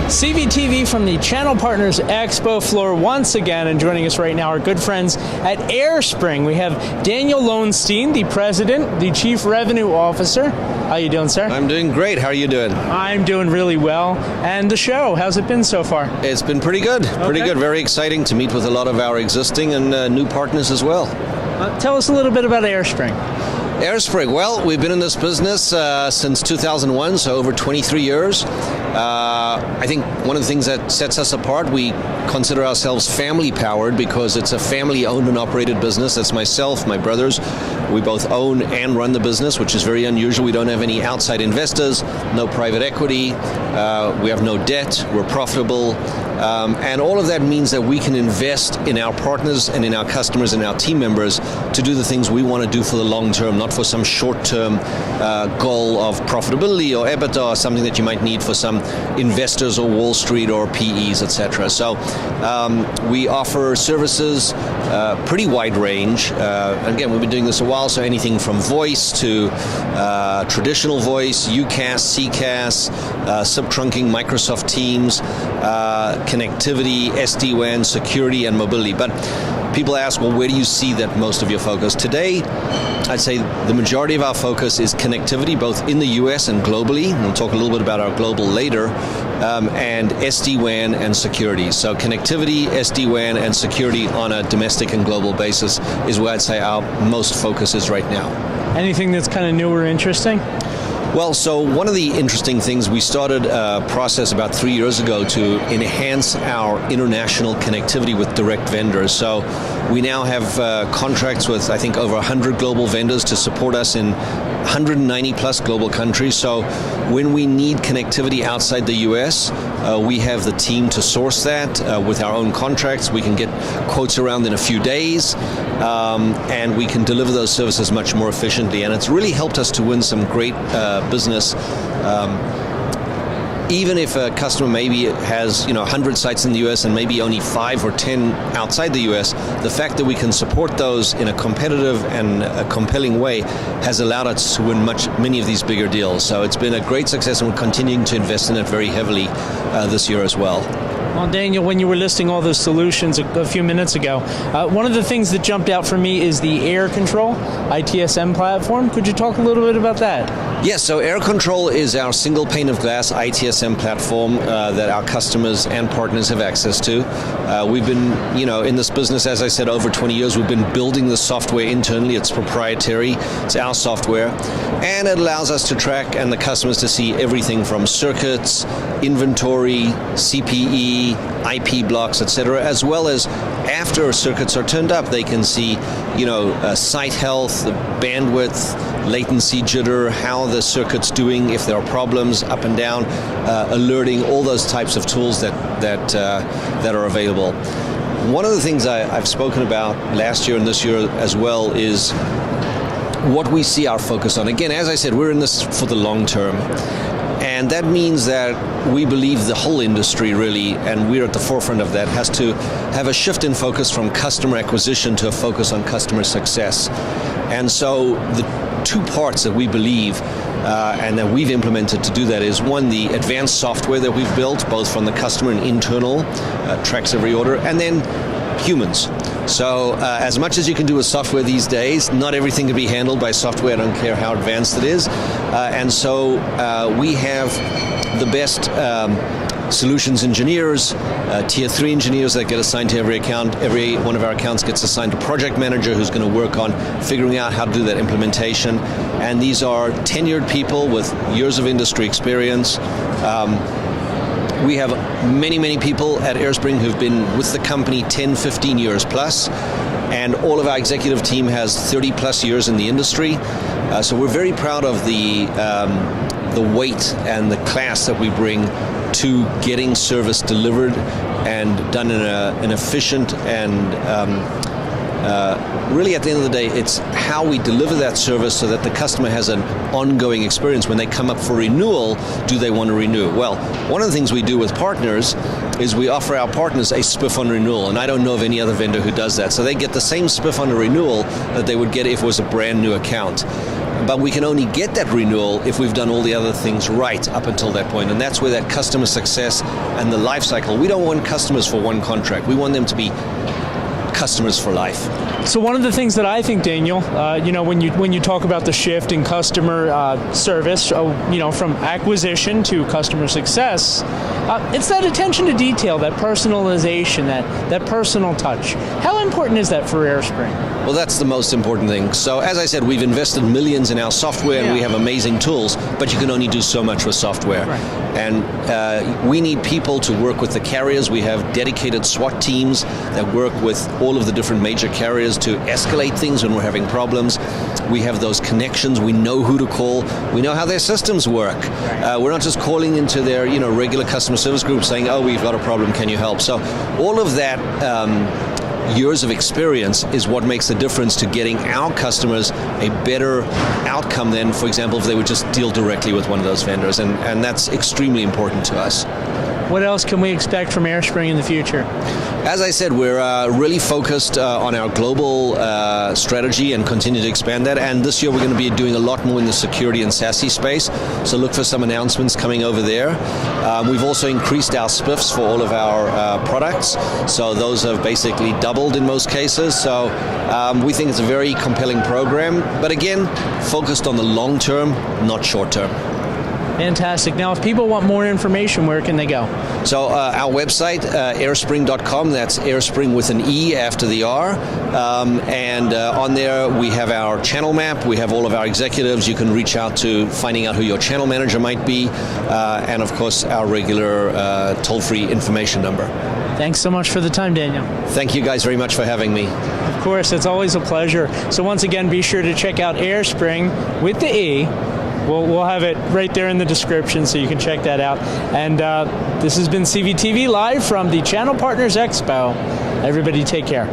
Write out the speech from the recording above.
CVTV from the Channel Partners Expo floor once again, and joining us right now are good friends at AireSpring. We have Daniel Lonstein, the president, the chief revenue officer. How you doing, sir? I'm doing great. How are you doing? I'm doing really well. And the show, how's it been so far? It's been pretty good. Pretty good. Very exciting to meet with a lot of our existing and new partners as well. Tell us a little bit about AireSpring. AireSpring, well, we've been in this business since 2001, so over 23 years. I think one of the things that sets us apart, we consider ourselves family-powered because it's a family-owned and operated business. That's myself, my brothers. We both own and run the business, which is very unusual. We don't have any outside investors, no private equity. We have no debt. We're profitable. And all of that means that we can invest in our partners and in our customers and our team members to do the things we want to do for the long term, not for some short-term goal of profitability or EBITDA or something that you might need for some investors or Wall Street or PEs, etc. So we offer services, pretty wide range. Again, we've been doing this a while, so anything from voice to traditional voice, UCaaS, CCaaS, sub-trunking, Microsoft Teams, connectivity, SD-WAN, security, and mobility. But people ask, well, where do you see that most of your focus? Today, I'd say the majority of our focus is connectivity, both in the US and globally. We'll talk a little bit about our global later, and SD-WAN and security. So connectivity, SD-WAN, and security on a domestic and global basis is where I'd say our most focus is right now. Anything that's kind of new or interesting? Well, so one of the interesting things, we started a process about 3 years ago to enhance our international connectivity with direct vendors. So we now have contracts with, I think, over 100 global vendors to support us in 190 plus global countries. So when we need connectivity outside the US, we have the team to source that with our own contracts. We can get quotes around in a few days, and we can deliver those services much more efficiently. And it's really helped us to win some great business. Even if a customer maybe has 100 sites in the US and maybe only 5 or 10 outside the US, the fact that we can support those in a competitive and a compelling way has allowed us to win many of these bigger deals. So it's been a great success, and we're continuing to invest in it very heavily this year as well. Well, Daniel, when you were listing all those solutions a few minutes ago, one of the things that jumped out for me is the AireCONTROL ITSM platform. Could you talk a little bit about that? Yes, so AireCONTROL is our single pane of glass ITSM platform that our customers and partners have access to. We've been, in this business, as I said, over 20 years. We've been building the software internally. It's proprietary. It's our software. And it allows us to track and the customers to see everything from circuits, inventory, CPE, IP blocks, etc., as well as after circuits are turned up, they can see, site health, the bandwidth, latency, jitter, how the circuit's doing, if there are problems up and down, alerting, all those types of tools that are available. One of the things I've spoken about last year and this year as well is what we see our focus on. Again, as I said, we're in this for the long term. And that means that we believe the whole industry really, and we're at the forefront of that, has to have a shift in focus from customer acquisition to a focus on customer success. And so the two parts that we believe and that we've implemented to do that is, one, the advanced software that we've built, both from the customer and internal, tracks every order, and then humans. So as much as you can do with software these days, not everything can be handled by software. I don't care how advanced it is. And so we have the best solutions engineers, tier 3 engineers that get assigned to every account. Every one of our accounts gets assigned a project manager who's going to work on figuring out how to do that implementation. And these are tenured people with years of industry experience. We have many people at AireSpring who've been with the company 10, 15 years plus, and all of our executive team has 30 plus years in the industry. So we're very proud of the weight and the class that we bring to getting service delivered and done in an efficient and really, at the end of the day, it's how we deliver that service so that the customer has an ongoing experience. When they come up for renewal, do they want to renew? Well, one of the things we do with partners is we offer our partners a spiff on renewal, and I don't know of any other vendor who does that. So they get the same spiff on a renewal that they would get if it was a brand new account. but we can only get that renewal if we've done all the other things right up until that point. And that's where that customer success and the life cycle, we don't want customers for one contract. We want them to be customers for life. So one of the things that I think, Daniel, when you talk about the shift in customer service, from acquisition to customer success, it's that attention to detail, that personalization, that personal touch. How important is that for AireSpring? Well, that's the most important thing. So as I said, we've invested millions in our software and we have amazing tools, but you can only do so much with software. Right. And we need people to work with the carriers. We have dedicated SWAT teams that work with all of the different major carriers to escalate things when we're having problems. We have those connections. We know who to call. We know how their systems work. We're not just calling into their regular customer service group saying, oh, we've got a problem, can you help? So all of that years of experience is what makes the difference to getting our customers a better outcome than, for example, if they would just deal directly with one of those vendors. And that's extremely important to us. What else can we expect from AireSpring in the future? As I said, we're really focused on our global strategy and continue to expand that. And this year we're going to be doing a lot more in the security and SASE space. So look for some announcements coming over there. We've also increased our spiffs for all of our products. So those have basically doubled in most cases. So we think it's a very compelling program. But again, focused on the long term, not short term. Fantastic. Now, if people want more information, where can they go? So our website, AireSpring.com, that's AireSpring with an E after the R. And on there, we have our channel map. We have all of our executives. You can reach out to finding out who your channel manager might be. And, of course, our regular toll-free information number. Thanks so much for the time, Daniel. Thank you guys very much for having me. Of course, it's always a pleasure. So once again, be sure to check out AireSpring with the E. We'll have it right there in the description so you can check that out. And this has been CVTV Live from the Channel Partners Expo. Everybody take care.